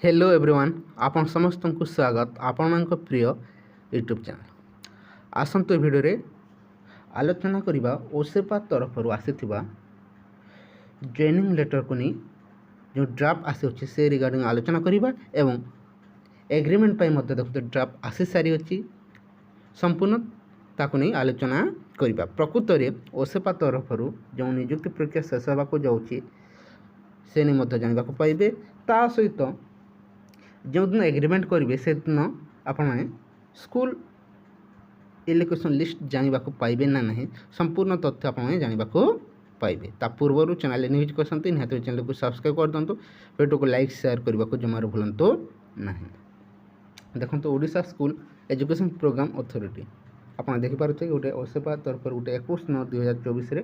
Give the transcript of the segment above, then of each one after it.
Hello everyone आपण समस्त को स्वागत आपण मान प्रिय यूट्यूब चैनल आसंत भिडियो आलोचना करवा ओसेपा तरफ आसीथिबा जॉइनिंग लेटर को नहीं जो ड्राफ्ट आसी से रिगार्डिंग आलोचना करवा एवं एग्रीमेंट पाई मध्य देखते ड्राफ्ट आसी सारी अच्छी संपूर्ण ताकू नहीं आलोचना करवा प्रकृत में ओसेपा तरफ जो नियुक्ति प्रक्रिया शेष होगा जाऊँगी से नहीं जानवा पाइबे ता सहित जो दिन एग्रीमेंट करेंगे से दिन आपण स्कूल एलोकेशन लिस्ट जानवा पाइबे ना नहीं संपूर्ण तथ्य आपने जानवा पाइबे ता पूर्व चैनल न्यूज करते निहत चैनल को सब्सक्राइब कर दिंतु वीडियो को लाइक शेयर करने को जमार भूलु ना देखो Odisha school education programme authority आपड़ देखिपे गोटे ओसेपा तरफ गोटे 21/9/2024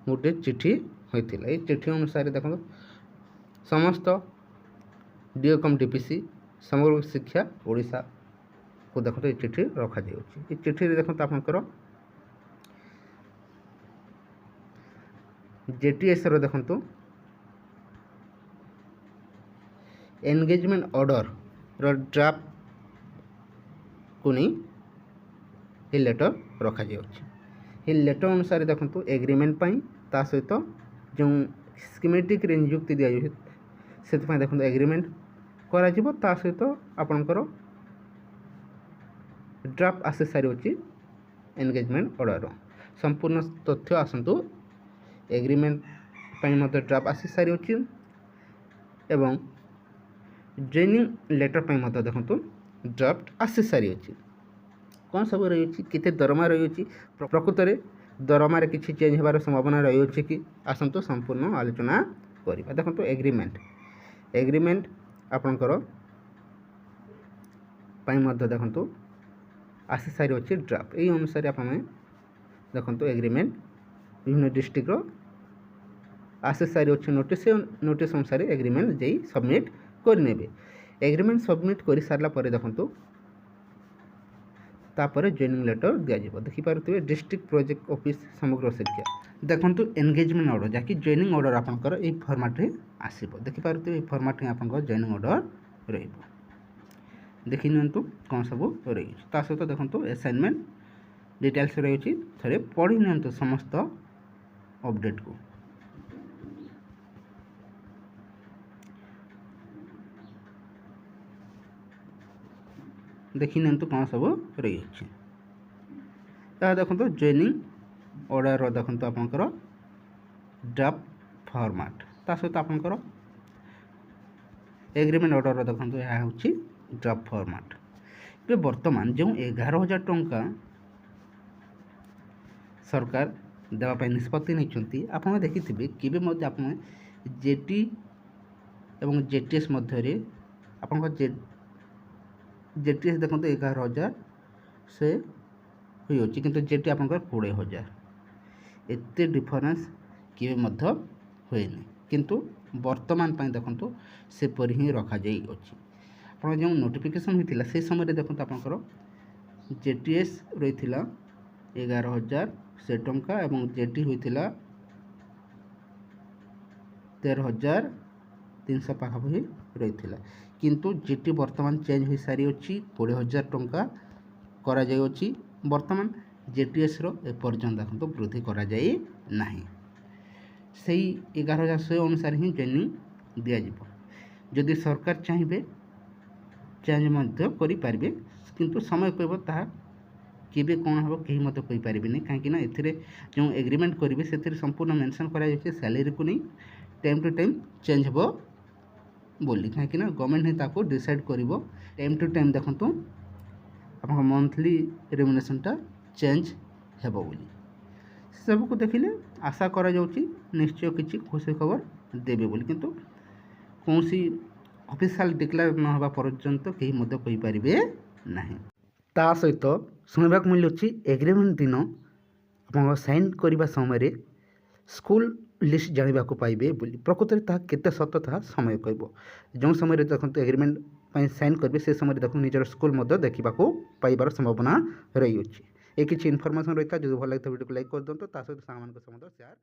गोटे चिठी होता है। ये चिठी अनुसार देखो समस्त डीओ कम डीपीसी समग्र शिक्षा ओडिशा को देखो ये चिठी रखा जाए। ये चिठी देखो आपंकर जेटीएस देखो एंगेजमेंट ऑर्डर ड्राफ्ट को नहीं ये लेटर रखा जाए। ये लेटर अनुसार देखो एग्रीमेंट पाई ता सहित जो स्कीमेटिक नियुक्ति दि जाए से देखो एग्रीमेंट करा सहित आपणकर ड्राफ्ट आसी सारी अच्छी एंगेजमेंट ऑर्डर संपूर्ण तथ्य आसतु एग्रीमेंट पाई ड्राफ्ट आसी सारी अच्छी एवं जॉइनिंग लेटर पाई देखो ड्राफ्ट आसी सारी अच्छी कौन सब रही केते दरमा रही प्रकृत में दरमा किसी चेंज होबार संभावना रही कि आसतु संपूर्ण आलोचना करवा। देखो एग्रीमेंट आपणकर देखो आसी सारी अच्छी ड्राफ्ट यही अनुसार आप देखो एग्रीमेंट विभिन्न डिस्ट्रिक्टर आसी सारी अच्छी नोटिस अनुसार एग्रीमेंट जाई सबमिट करने एग्रीमेंट सबमिट कर सारा देखो तापर जॉइनिंग लेटर दिज्व देखिपे district project office Samagra Shiksha देखो एंगेजमेंट ऑर्डर जहाँकि जॉइनिंग ऑर्डर आपंकर ये फॉर्मेट आसो देखिपे ये फॉर्मेट आप जॉइनिंग ऑर्डर देखी नियंतु कौन सब रही सहित देखो असाइनमेंट डिटेल्स रही थे पढ़ी नियंतु समस्त अपडेट को देखी नियंतु कौन सब रही देखो जॉइनिंग ऑर्डर देखो आपंकर ड्राफ्ट फॉर्मेट ता सहित आपंकर एग्रीमेंट ऑर्डर देखो यह हूँ ड्राफ्ट फॉर्मेट ये वर्तमान जो 11,000 टंका सरकार देवाई निष्पत्ति नहीं आप देखिथे कि आप जेटी एवं जेटीएस मध्य आप जेटीएस देखो 11,000 से हुई कि जेटी आप 20,000 एत डिफरेन्स कि हुए किंतु वर्तमान देखो सेपरी ही रखा जाई अच्छी आप जो नोटिफिकेशन होता से समय देखो आपंकर जेटीएस रही 11,000 से टंका एवं जेटी होता 13,300 पाखापाखि रही किंतु जेटी वर्तमान चेंज हो सारी अच्छी 20,000 टंका करा जाय अछि वर्तमान जेटीएस एपर्यंत देखो वृद्धि करा जाय नाही से 11,000 से अनुसार ही जॉइनिंग दिज्व जदि सरकार चाहिए चेंज करें किंतु समय कहब ता केबे कौन हम कहीं मत कहींपारे कहीं ए जो एग्रीमेंट करेंगे से संपूर्ण मेंशन कर सैलरी को नहीं टाइम टू टाइम चेंज हो बोली कहीं गवर्नमेंट ही ताको डिसाइड कर टाइम टू टाइम देखो आप मंथली रेम्युनरेशनटा चेंज हेब बोली सब को देखिले आशा करा जाउची निश्चय किसी खुशी खबर देवे बोली किंतु कौन सी ऑफिशियल डिक्लेयर न होगा पर्यंत कहीं मत कहींपारे ना ता सहित शुणवाक मिलूँ एग्रीमेंट दिन आप साइन करने समय स्कूल लिस्ट जानवा पाइबे बोली प्रकृत में केते सत समय कह जो समय देखो एग्रीमेंट साइन करेंगे से समय देखो निजर स्कूल देखा पाइबार संभावना रही अच्छी ये किसी इनफॉरमेशन रही था जो भल लगे वीडियो को लाइक कर दिखाँ सहित सामान शेयर